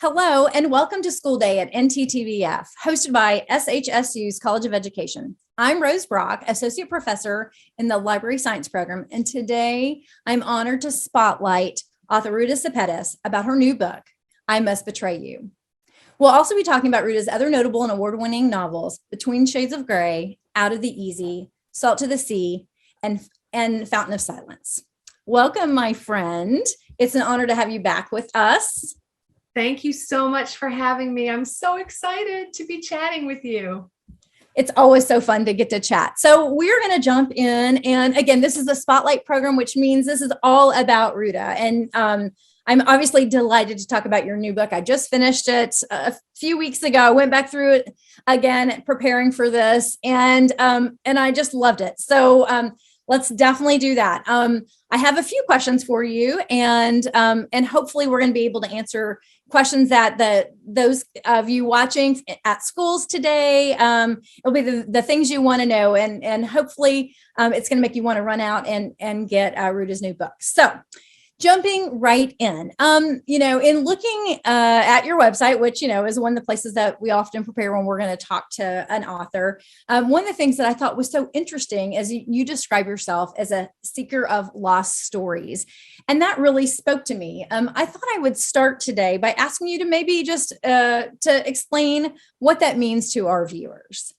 Hello, and welcome to School Day at NTTBF, hosted by SHSU's College of Education. I'm Rose Brock, Associate Professor in the Library Science Program, and today I'm honored to spotlight author Ruta Sepetys about her new book, I Must Betray You. We'll also be talking about Ruta's other notable and award-winning novels, Between Shades of Grey, Out of the Easy, Salt to the Sea, and Fountain of Silence. Welcome, my friend. It's an honor to have you back with us. Thank you so much for having me. I'm so excited to be chatting with you. It's always so fun to get to chat. So we're going to jump in. And again, this is the Spotlight program, which means this is all about Ruta. And I'm obviously delighted to talk about your new book. I just finished it a few weeks ago. I went back through it again, preparing for this. And I just loved it. So let's definitely do that. I have a few questions for you, and hopefully we're going to be able to answer questions that those of you watching at schools today. It'll be the things you want to know, and hopefully it's going to make you want to run out and get Ruta's new book. So, jumping right in, in looking at your website, which, is one of the places that we often prepare when we're going to talk to an author. One of the things that I thought was so interesting is you describe yourself as a seeker of lost stories. And that really spoke to me. I thought I would start today by asking you to maybe just to explain what that means to our viewers.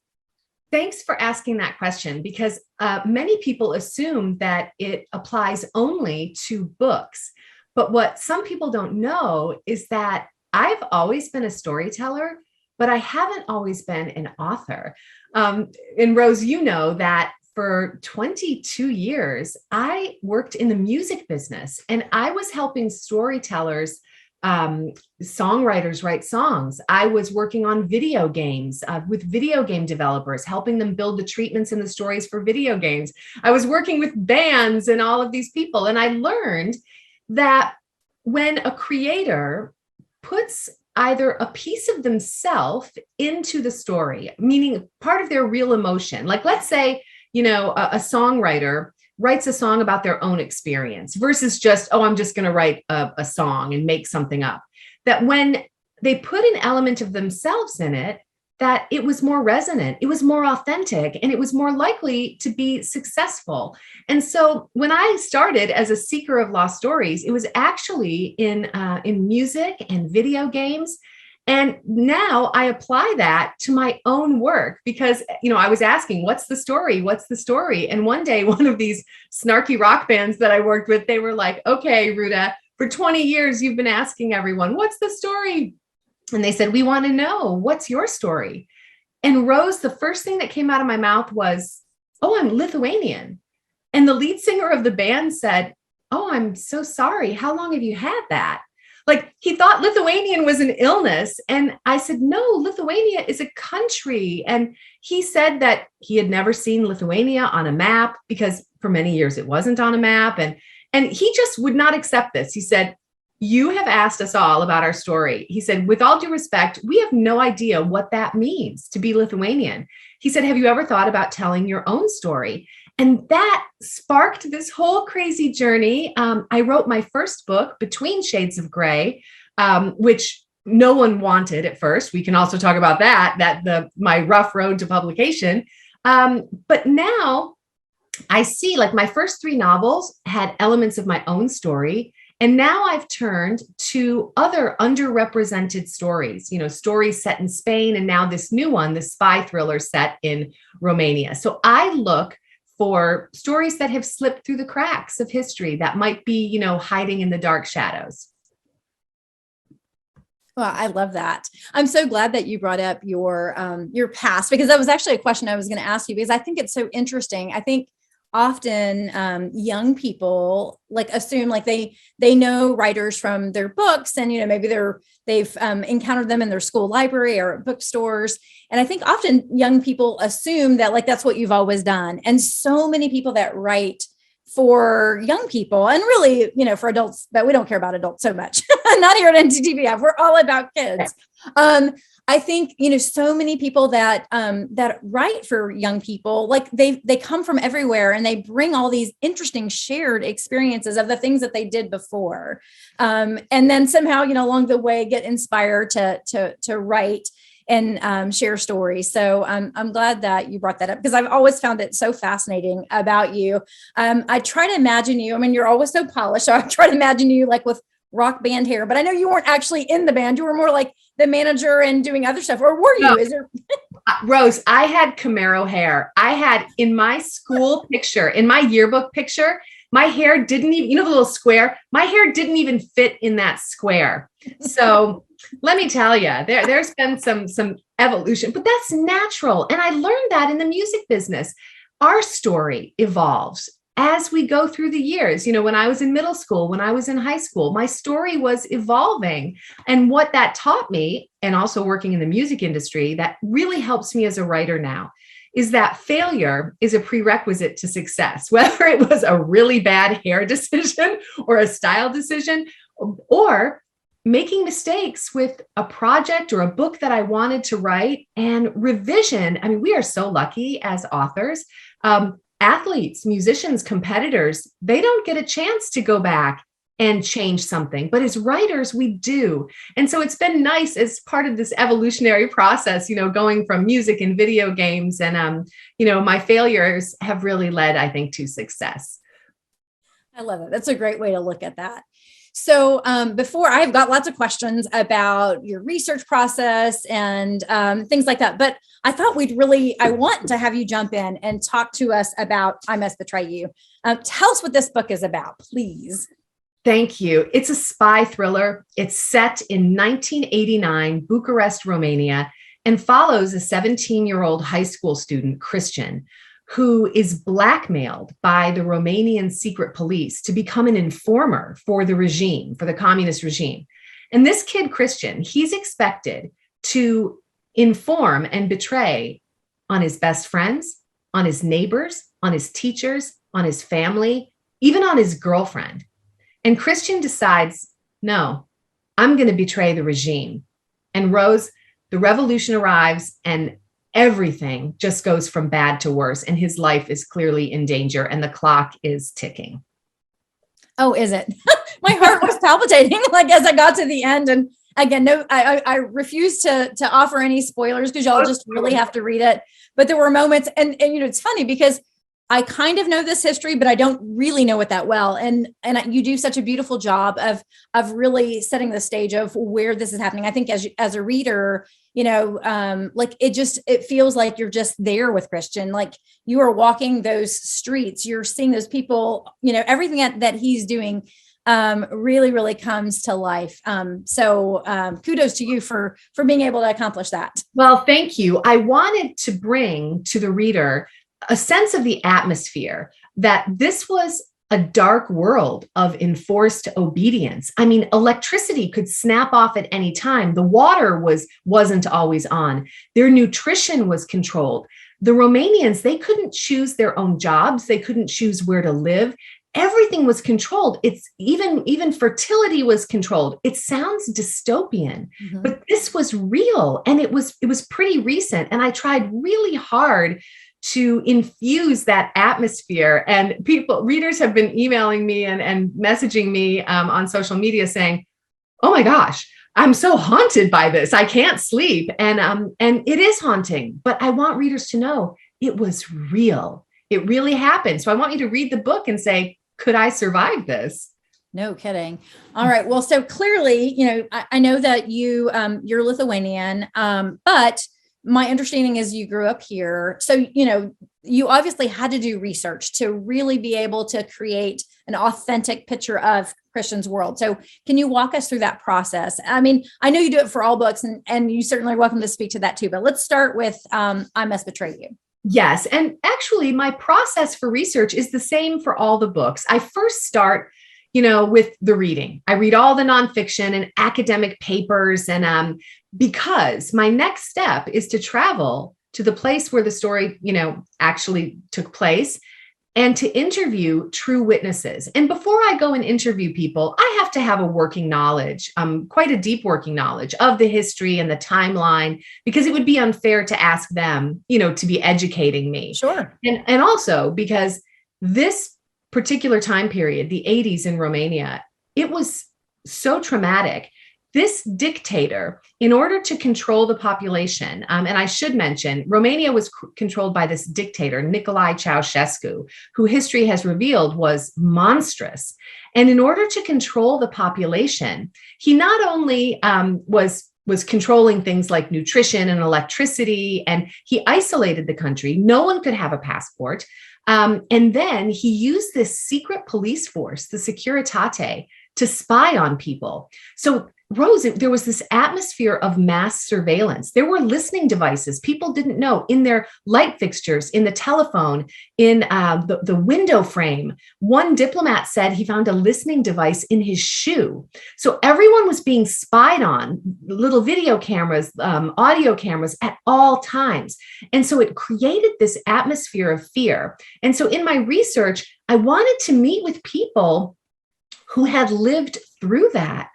Thanks for asking that question, because many people assume that it applies only to books. But what some people don't know is that I've always been a storyteller, but I haven't always been an author. And Rose, you know that for 22 years, I worked in the music business, and I was helping storytellers, songwriters write songs. I was working on video games with video game developers, helping them build the treatments and the stories for video games. I was working with bands and all of these people. And I learned that when a creator puts either a piece of themselves into the story, meaning part of their real emotion, like let's say, a songwriter writes a song about their own experience versus just, I'm just going to write a song and make something up. That when they put an element of themselves in it, that it was more resonant, it was more authentic, and it was more likely to be successful. And so when I started as a seeker of lost stories, it was actually in music and video games. And now I apply that to my own work because, I was asking, what's the story? What's the story? And one day, one of these snarky rock bands that I worked with, they were like, okay, Ruta, for 20 years, you've been asking everyone, what's the story? And they said, we want to know, what's your story? And Rose, the first thing that came out of my mouth was, I'm Lithuanian. And the lead singer of the band said, I'm so sorry. How long have you had that? Like he thought Lithuanian was an illness. And I said, no, Lithuania is a country. And he said that he had never seen Lithuania on a map because for many years it wasn't on a map. And he just would not accept this. He said, you have asked us all about our story. He said, with all due respect, we have no idea what that means to be Lithuanian. He said, have you ever thought about telling your own story? And that sparked this whole crazy journey. I wrote my first book, Between Shades of Grey, which no one wanted at first. We can also talk about my rough road to publication. But now I see, like, my first 3 novels had elements of my own story. And now I've turned to other underrepresented stories, stories set in Spain. And now this new one, the spy thriller set in Romania. So I look for stories that have slipped through the cracks of history that might be, hiding in the dark shadows. Well, I love that. I'm so glad that you brought up your past, because that was actually a question I was going to ask you, because I think it's so interesting. I think often young people assume they know writers from their books, and maybe they've encountered them in their school library or at bookstores. And I think often young people assume that that's what you've always done. And so many people that write for young people, and really for adults, but we don't care about adults so much. not here at NTTBF. We're all about kids. I think, so many people that that write for young people, like they come from everywhere and they bring all these interesting shared experiences of the things that they did before. And then somehow, along the way, get inspired to write and share stories. So I'm glad that you brought that up, because I've always found it so fascinating about you. I try to imagine you, you're always so polished. So I try to imagine you like with rock band hair, but I know you weren't actually in the band. You were more like the manager and doing other stuff, or were you? No. Is there? Rose, I had Camaro hair. I had in my school picture, in my yearbook picture, my hair didn't even, the little square, my hair didn't even fit in that square. So let me tell you, there's been some evolution, but that's natural. And I learned that in the music business. Our story evolves as we go through the years. When I was in middle school, when I was in high school, my story was evolving. And what that taught me, and also working in the music industry, that really helps me as a writer now, is that failure is a prerequisite to success, whether it was a really bad hair decision or a style decision, or making mistakes with a project or a book that I wanted to write, and revision. We are so lucky as authors. Athletes, musicians, competitors, they don't get a chance to go back and change something. But as writers, we do. And so it's been nice as part of this evolutionary process, going from music and video games. And, my failures have really led, I think, to success. I love it. That's a great way to look at that. So before, I've got lots of questions about your research process and things like that, but I thought I want to have you jump in and talk to us about I Must Betray You. Tell us what this book is about, please. Thank you. It's a spy thriller. It's set in 1989, Bucharest, Romania, and follows a 17-year-old high school student, Christian, who is blackmailed by the Romanian secret police to become an informer for the regime, for the communist regime. And this kid, Christian, he's expected to inform and betray on his best friends, on his neighbors, on his teachers, on his family, even on his girlfriend. And Christian decides, no, I'm going to betray the regime. And Rose, the revolution arrives and everything just goes from bad to worse. And his life is clearly in danger and the clock is ticking. Oh, is it? My heart was palpitating as I got to the end. And again, no, I refuse to offer any spoilers because y'all just really have to read it. But there were moments, and it's funny because I kind of know this history, but I don't really know it that well. And you do such a beautiful job of really setting the stage of where this is happening. I think as a reader, it feels like you're just there with Christian, like you are walking those streets, you're seeing those people, everything that he's doing really, really comes to life. So kudos to you for being able to accomplish that. Well, thank you. I wanted to bring to the reader a sense of the atmosphere, that this was a dark world of enforced obedience. Electricity could snap off at any time. The water wasn't always on. Their nutrition was controlled. The Romanians, they couldn't choose their own jobs. They couldn't choose where to live. Everything was controlled. It's even fertility was controlled. It sounds dystopian, but this was real. And it was pretty recent. And I tried really hard to infuse that atmosphere. And readers have been emailing me and messaging me on social media saying, oh my gosh, I'm so haunted by this. I can't sleep. And it is haunting, but I want readers to know it was real. It really happened. So I want you to read the book and say, could I survive this? No kidding. All right. Well, so clearly, I know that you're Lithuanian, but my understanding is you grew up here. So, you obviously had to do research to really be able to create an authentic picture of Christian's world. So can you walk us through that process? I know you do it for all books and you certainly are welcome to speak to that too, but let's start with I Must Betray You. Yes. And actually my process for research is the same for all the books. I first start with the reading. I read all the nonfiction and academic papers, and because my next step is to travel to the place where the story, actually took place and to interview true witnesses. And before I go and interview people, I have to have a working knowledge, quite a deep working knowledge of the history and the timeline, because it would be unfair to ask them, to be educating me. Sure. And also because this particular time period, the 80s in Romania, it was so traumatic. This dictator, in order to control the population, and I should mention, Romania was controlled by this dictator, Nicolae Ceausescu, who history has revealed was monstrous. And in order to control the population, he not only was controlling things like nutrition and electricity, and he isolated the country. No one could have a passport. And then he used this secret police force, the Securitate, to spy on people. So Rose, there was this atmosphere of mass surveillance. There were listening devices people didn't know in their light fixtures, in the telephone, in the window frame. One diplomat said he found a listening device in his shoe. So everyone was being spied on, little video cameras, audio cameras at all times. And so it created this atmosphere of fear. And so in my research, I wanted to meet with people who had lived through that.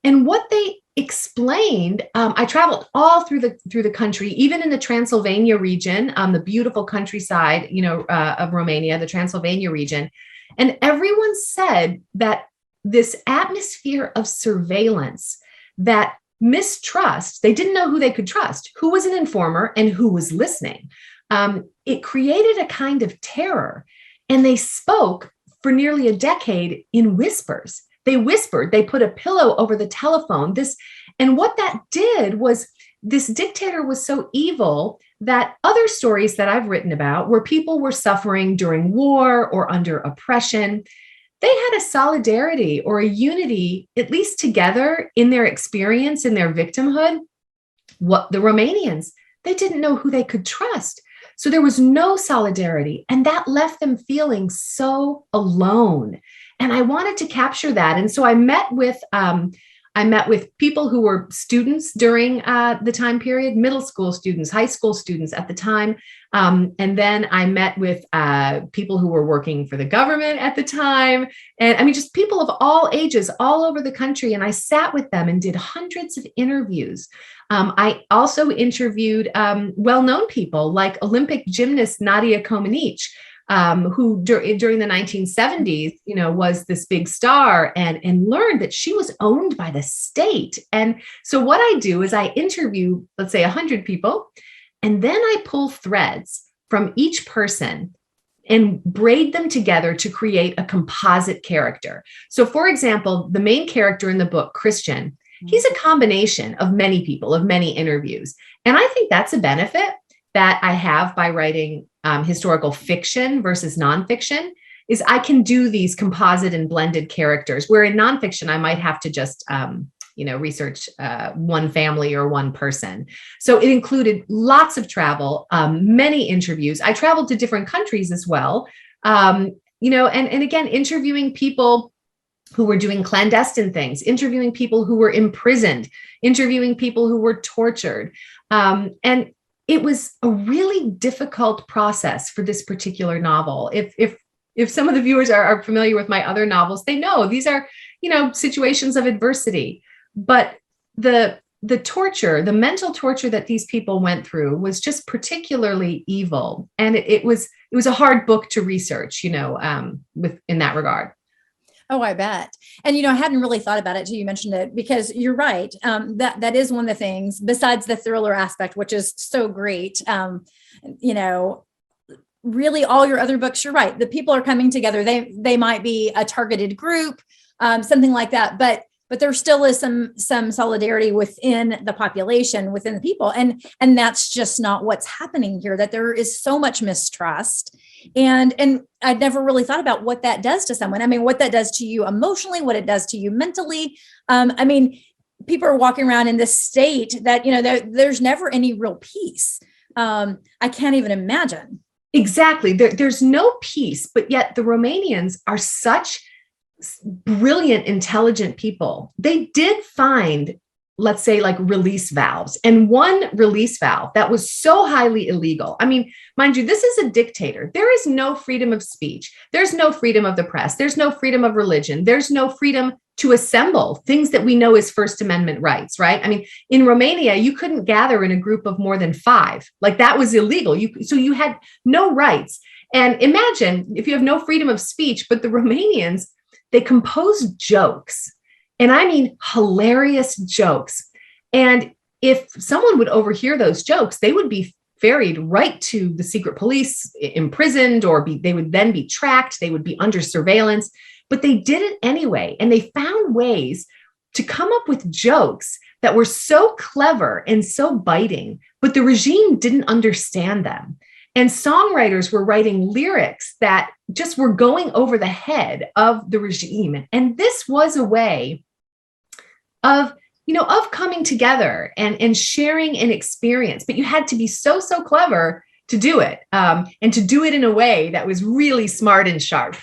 And what they explained, I traveled all through the country, even in the Transylvania region, the beautiful countryside, of Romania, the Transylvania region. And everyone said that this atmosphere of surveillance, that mistrust, they didn't know who they could trust, who was an informer and who was listening. It created a kind of terror. And they spoke for nearly a decade in whispers. They whispered, they put a pillow over the telephone. And what that did was, this dictator was so evil that other stories that I've written about, where people were suffering during war or under oppression, they had a solidarity or a unity, at least together in their experience, in their victimhood. What the Romanians, they didn't know who they could trust. So there was no solidarity, and that left them feeling so alone. And I wanted to capture that. And so I met with people who were students during the time period, middle school students, high school students at the time. And then I met with people who were working for the government at the time. And I mean, just people of all ages, all over the country. And I sat with them and did hundreds of interviews. I also interviewed well-known people like Olympic gymnast Nadia Comaneci, who during the 1970s, was this big star, and learned that she was owned by the state. And so what I do is I interview, let's say 100 people, and then I pull threads from each person and braid them together to create a composite character. So for example, the main character in the book, Christian, he's a combination of many people, of many interviews. And I think that's a benefit that I have by writing historical fiction versus nonfiction, is I can do these composite and blended characters, where in nonfiction, I might have to just, research one family or one person. So it included lots of travel, many interviews. I traveled to different countries as well, and again, interviewing people who were doing clandestine things, interviewing people who were imprisoned, interviewing people who were tortured. And it was a really difficult process for this particular novel. If some of the viewers are familiar with my other novels, they know these are, situations of adversity. But the torture, the mental torture that these people went through was just particularly evil. And it was a hard book to research, in that regard. Oh, I bet. And, I hadn't really thought about it till you mentioned it, because you're right. That is one of the things, besides the thriller aspect, which is so great. Really all your other books, you're right. The people are coming together. They might be a targeted group, something like that, but there still is some solidarity within the population, within the people. And that's just not what's happening here, that there is so much mistrust. And I'd never really thought about what that does to someone. I mean, what that does to you emotionally, what it does to you mentally. People are walking around in this state that, there's never any real peace. I can't even imagine. Exactly. There's no peace, but yet the Romanians are such brilliant, intelligent people. They did find let's say like release valves. And one release valve that was so highly illegal. I mean, mind you, this is a dictator. There is no freedom of speech. There's no freedom of the press. There's no freedom of religion. There's no freedom to assemble, things that we know as First Amendment rights, right? I mean, in Romania, you couldn't gather in a group of more than 5. Like that was illegal. So you had no rights. And imagine if you have no freedom of speech, but the Romanians, they composed jokes. And I mean, hilarious jokes. And if someone would overhear those jokes, they would be ferried right to the secret police, imprisoned, or they would then be tracked. They would be under surveillance, but they did it anyway. And they found ways to come up with jokes that were so clever and so biting, but the regime didn't understand them. And songwriters were writing lyrics that just were going over the head of the regime. And this was a way of coming together and sharing an experience, but you had to be so clever to do it, and to do it in a way that was really smart and sharp.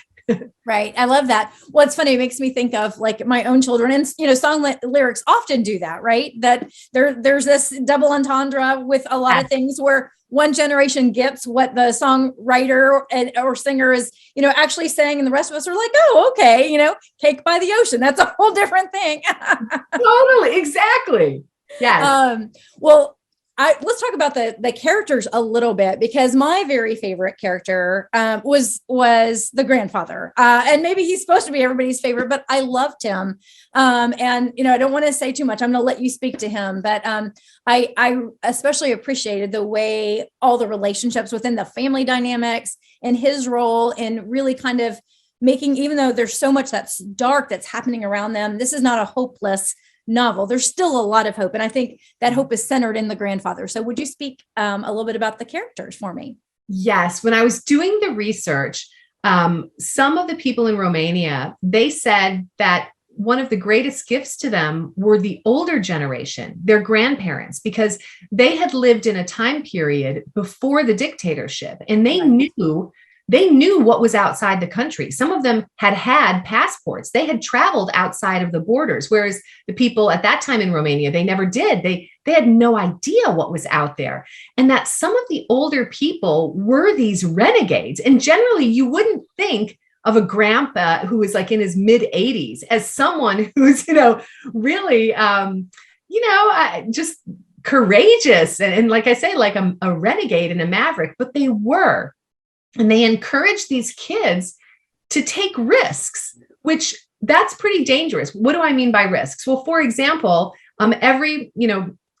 Right. I love that. Well, it's funny. It makes me think of like my own children, and, song lyrics often do that, right? That there's this double entendre with a lot of things where one generation gets what the songwriter or singer is, actually saying, and the rest of us are like, oh, okay, Cake by the Ocean. That's a whole different thing. Totally. Exactly. Yeah. Well, let's talk about the characters a little bit, because my very favorite character was the grandfather, and maybe he's supposed to be everybody's favorite, but I loved him. And I don't want to say too much. I'm going to let you speak to him, but I especially appreciated the way all the relationships within the family dynamics and his role in really kind of making, even though there's so much that's dark that's happening around them, this is not a hopeless novel. There's still a lot of hope. And I think that hope is centered in the grandfather. So would you speak a little bit about the characters for me? Yes. When I was doing the research, some of the people in Romania, they said that one of the greatest gifts to them were the older generation, their grandparents, because they had lived in a time period before the dictatorship, and they knew what was outside the country. Some of them had passports. They had traveled outside of the borders, whereas the people at that time in Romania, they never did. They had no idea what was out there. And that some of the older people were these renegades. And generally, you wouldn't think of a grandpa who was like in his mid 80s as someone who's, really, just courageous. And like I say, like a renegade and a maverick, but they were. And they encourage these kids to take risks, which that's pretty dangerous. What do I mean by risks? Well, for example, every,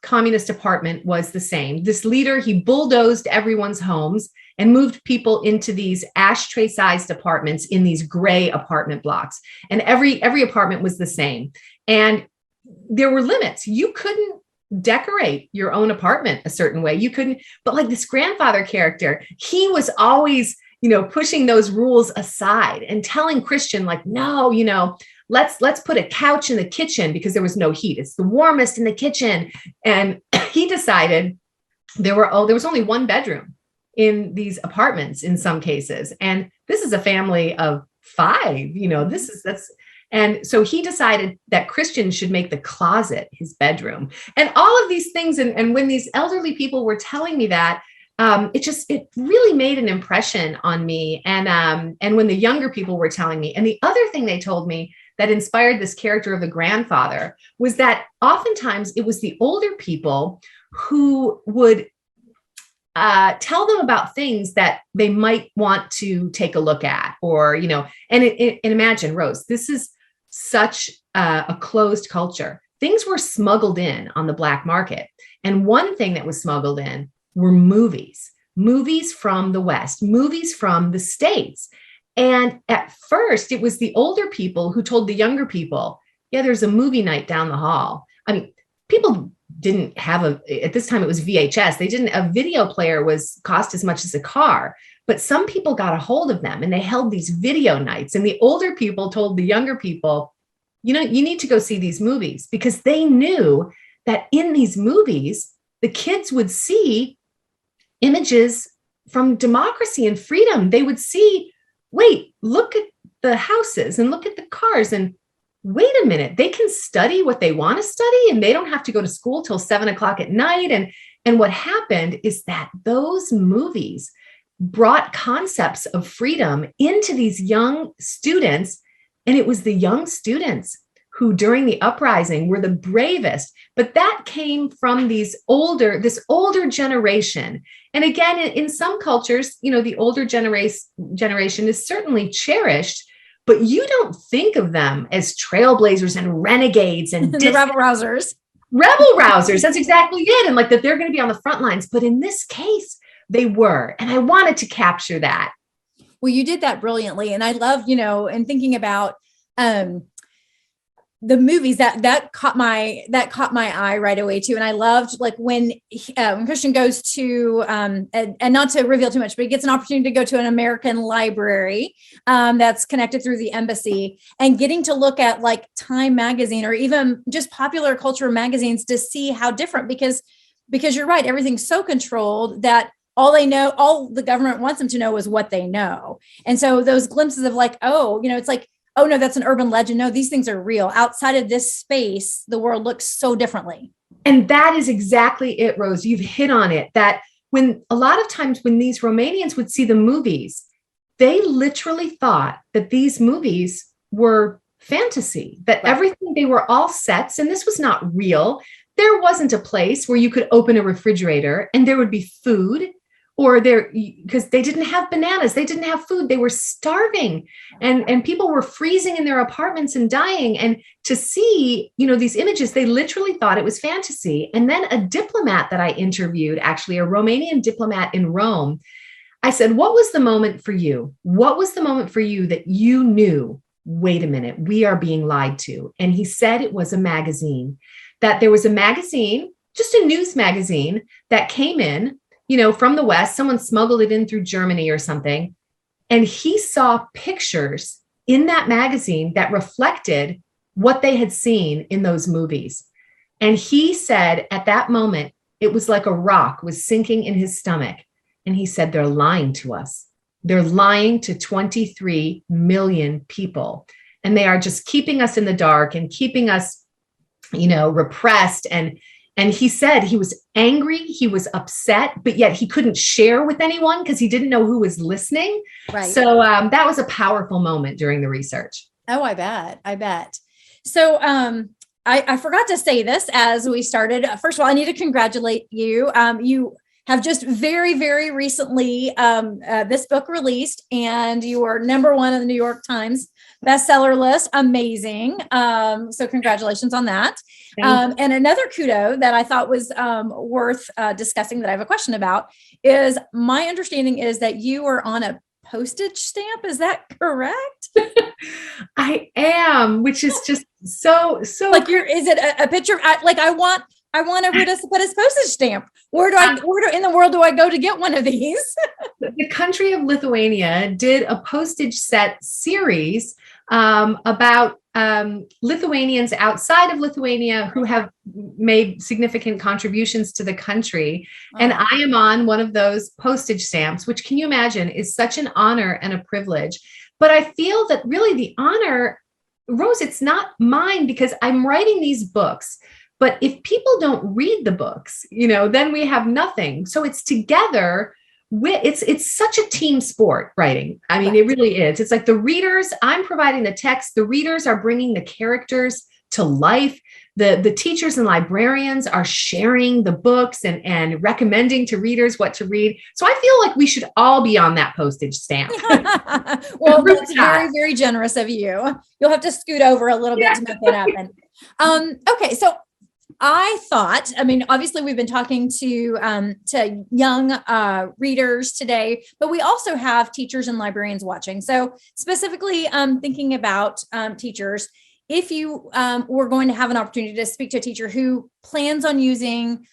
communist apartment was the same. This leader, he bulldozed everyone's homes and moved people into these ashtray-sized apartments in these gray apartment blocks. And every apartment was the same. And there were limits. You couldn't decorate your own apartment a certain way. You couldn't, but like this grandfather character, he was always, pushing those rules aside and telling Christian, like, no, let's put a couch in the kitchen because there was no heat. It's the warmest in the kitchen. And he decided there was only one bedroom in these apartments in some cases. And this is a family of 5, and so he decided that Christian should make the closet his bedroom and all of these things. And when these elderly people were telling me that, it really made an impression on me. And when the younger people were telling me, and the other thing they told me that inspired this character of the grandfather was that oftentimes it was the older people who would tell them about things that they might want to take a look at, or, and imagine, Rose, this is such a closed culture. Things were smuggled in on the black market. And one thing that was smuggled in were movies from the West, movies from the States. And at first it was the older people who told the younger people, yeah, there's a movie night down the hall. I mean, people didn't have at this time it was VHS. A video player cost as much as a car, but some people got a hold of them and they held these video nights, and the older people told the younger people, you need to go see these movies, because they knew that in these movies, the kids would see images from democracy and freedom. They would see, wait, look at the houses and look at the cars, and wait a minute, they can study what they want to study and they don't have to go to school till 7 o'clock at night. And what happened is that those movies brought concepts of freedom into these young students. And it was the young students who during the uprising were the bravest, but that came from this older generation. And again, in some cultures, the older generation is certainly cherished, but you don't think of them as trailblazers and renegades and the rebel rousers. Rebel rousers. That's exactly it. And like that they're going to be on the front lines. But in this case, they were. And I wanted to capture that. Well, you did that brilliantly. And I love, and thinking about the movies that caught my eye right away too. And I loved like when Christian goes to, and not to reveal too much, but he gets an opportunity to go to an American library that's connected through the embassy, and getting to look at like Time magazine or even just popular culture magazines to see how different, because you're right. Everything's so controlled that all the government wants them to know is what they know. And so those glimpses of like, it's like, oh no, that's an urban legend. No, these things are real. Outside of this space, the world looks so differently. And that is exactly it, Rose. You've hit on it. That when a lot of times when these Romanians would see the movies, they literally thought that these movies were fantasy, that everything, they were all sets, and this was not real. There wasn't a place where you could open a refrigerator and there would be food, or because they didn't have bananas, they didn't have food, they were starving, and people were freezing in their apartments and dying. And to see, these images, they literally thought it was fantasy. And then a diplomat that I interviewed, actually a Romanian diplomat in Rome, I said, what was the moment for you? What was the moment for you that you knew, wait a minute, we are being lied to? And he said it was a magazine, that there was a magazine, just a news magazine that came in, from the West. Someone smuggled it in through Germany or something. And he saw pictures in that magazine that reflected what they had seen in those movies. And he said at that moment, it was like a rock was sinking in his stomach. And he said, they're lying to us. They're lying to 23 million people. And they are just keeping us in the dark and keeping us, repressed. And he said he was angry, he was upset, but yet he couldn't share with anyone because he didn't know who was listening. Right. So that was a powerful moment during the research. Oh, I bet. So I forgot to say this as we started. First of all, I need to congratulate you. You have just very, very recently this book released, and you are #1 on the New York Times bestseller list. Amazing. So congratulations on that. And another kudo that I thought was worth discussing that I have a question about is, my understanding is that you are on a postage stamp. Is that correct? I am, which is just so like is it a picture? I want a Ruta Sepetys postage stamp. Where in the world do I go to get one of these? The country of Lithuania did a postage set series about Lithuanians outside of Lithuania who have made significant contributions to the country. Oh. And I am on one of those postage stamps, which, can you imagine, is such an honor and a privilege. But I feel that really the honor, Rose, it's not mine because I'm writing these books. But if people don't read the books, then we have nothing. So it's together. It's such a team sport, writing. I mean, It really is. It's like the readers, I'm providing the text. The readers are bringing the characters to life. The teachers and librarians are sharing the books and recommending to readers what to read. So I feel like we should all be on that postage stamp. Well, that's very, very generous of you. You'll have to scoot over a little bit to make that happen. Okay, so I thought, obviously we've been talking to young readers today, but we also have teachers and librarians watching. So specifically thinking about teachers, if you were going to have an opportunity to speak to a teacher who plans on using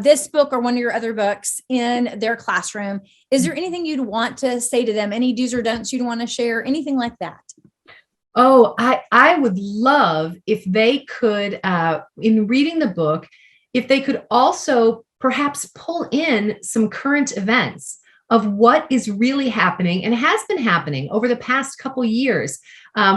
this book or one of your other books in their classroom, is there anything you'd want to say to them? Any do's or don'ts you'd want to share? Anything like that? Oh, I would love if they could, in reading the book, if they could also perhaps pull in some current events of what is really happening and has been happening over the past couple years.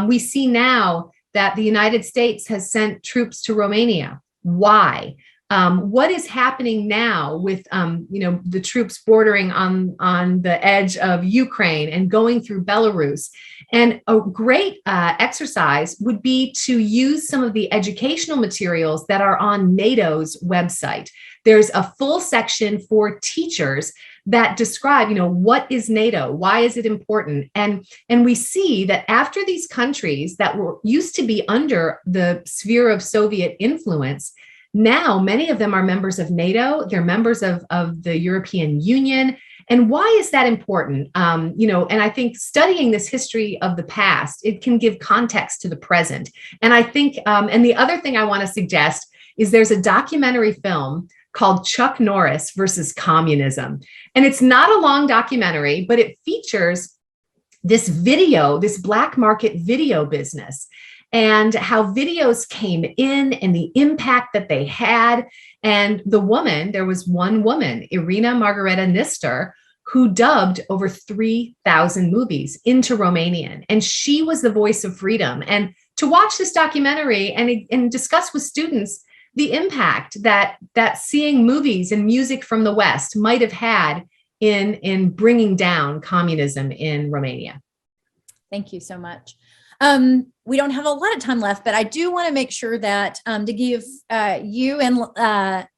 We see now that the United States has sent troops to Romania. Why? What is happening now with the troops bordering on the edge of Ukraine and going through Belarus? And a great exercise would be to use some of the educational materials that are on NATO's website. There's a full section for teachers that describe, what is NATO? Why is it important? And we see that after these countries that used to be under the sphere of Soviet influence, now many of them are members of NATO. They're members of the European Union. And why is that important? And I think studying this history of the past, it can give context to the present. And I think, and the other thing I want to suggest is there's a documentary film called Chuck Norris versus Communism. And it's not a long documentary, but it features this black market video business and how videos came in and the impact that they had. And there was one woman, Irina Margareta Nistor, who dubbed over 3,000 movies into Romanian. And she was the voice of freedom. And to watch this documentary and discuss with students the impact that seeing movies and music from the West might have had in bringing down communism in Romania. Thank you so much. We don't have a lot of time left, but I do want to make sure that to give you an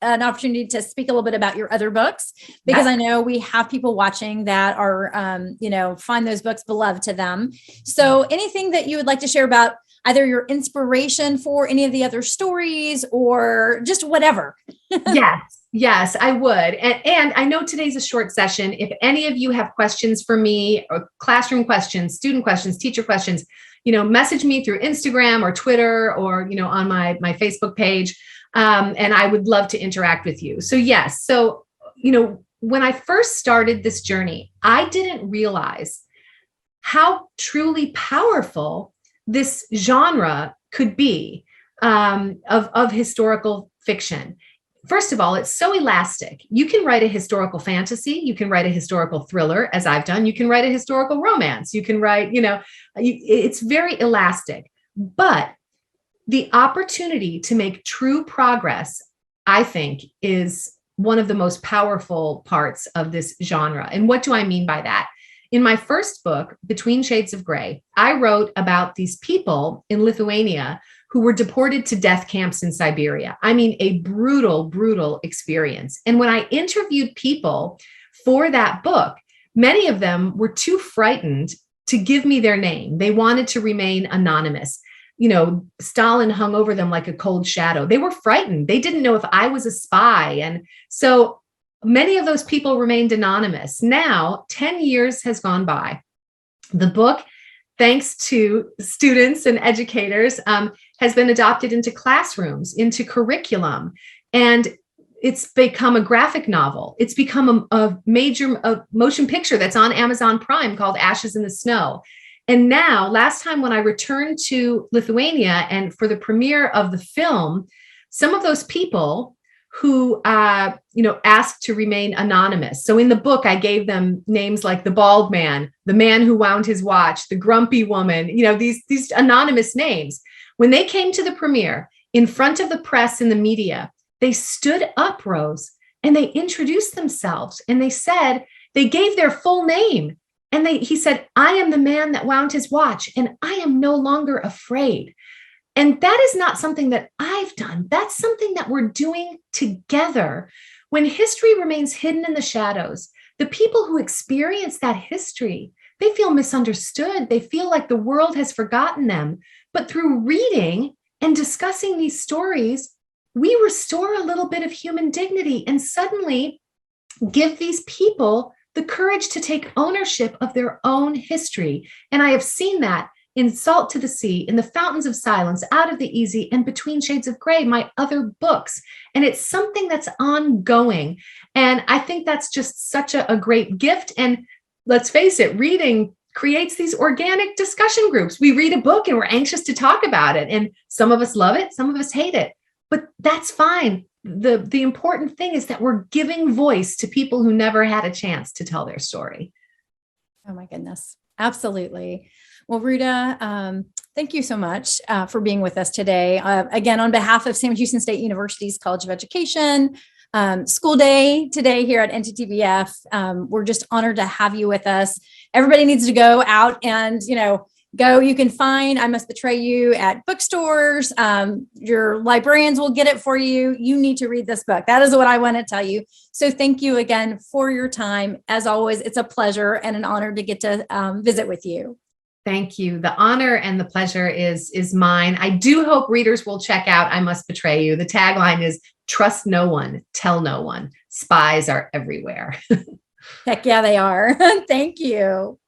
opportunity to speak a little bit about your other books, because I know we have people watching that are, find those books beloved to them. So anything that you would like to share about either your inspiration for any of the other stories or just whatever. Yes, I would. And I know today's a short session. If any of you have questions for me, or classroom questions, student questions, teacher questions, message me through Instagram or Twitter or, on my Facebook page. And I would love to interact with you. So yes. So, when I first started this journey, I didn't realize how truly powerful this genre could be of historical fiction. First of all, it's so elastic. You can write a historical fantasy. You can write a historical thriller, as I've done. You can write a historical romance. You can write, it's very elastic. But the opportunity to make true progress, I think, is one of the most powerful parts of this genre. And what do I mean by that? In my first book, Between Shades of Gray, I wrote about these people in Lithuania who were deported to death camps in Siberia. I mean, a brutal, brutal experience. And when I interviewed people for that book, many of them were too frightened to give me their name. They wanted to remain anonymous. Stalin hung over them like a cold shadow. They were frightened. They didn't know if I was a spy. And so many of those people remained anonymous. Now, 10 years has gone by. The book, thanks to students and educators, has been adopted into classrooms, into curriculum, and it's become a graphic novel. It's become a major motion picture that's on Amazon Prime called Ashes in the Snow. And now, last time when I returned to Lithuania and for the premiere of the film, some of those people who, asked to remain anonymous. So in the book, I gave them names like the bald man, the man who wound his watch, the grumpy woman, these anonymous names. When they came to the premiere in front of the press and the media, they stood up, Rose, and they introduced themselves and they gave their full name. And he said, I am the man that wound his watch and I am no longer afraid. And that is not something that I've done. That's something that we're doing together. When history remains hidden in the shadows, the people who experience that history, they feel misunderstood. They feel like the world has forgotten them. But through reading and discussing these stories, we restore a little bit of human dignity and suddenly give these people the courage to take ownership of their own history. And I have seen that in Salt to the Sea, in The Fountains of Silence, Out of the Easy, and Between Shades of Gray, my other books. And it's something that's ongoing. And I think that's just such a great gift. And let's face it, reading creates these organic discussion groups. We read a book and we're anxious to talk about it. And some of us love it, some of us hate it, but that's fine. The important thing is that we're giving voice to people who never had a chance to tell their story. Oh my goodness. Absolutely. Well, Ruta, Thank you so much for being with us today. Again, on behalf of Sam Houston State University's College of Education, school day today here at NTTBF, we're just honored to have you with us. Everybody needs to go out and, go. You can find I Must Betray You at bookstores. Your librarians will get it for you. You need to read this book. That is what I want to tell you. So thank you again for your time. As always, it's a pleasure and an honor to get to visit with you. Thank you. The honor and the pleasure is mine. I do hope readers will check out I Must Betray You. The tagline is trust no one, tell no one. Spies are everywhere. Heck yeah, they are. Thank you.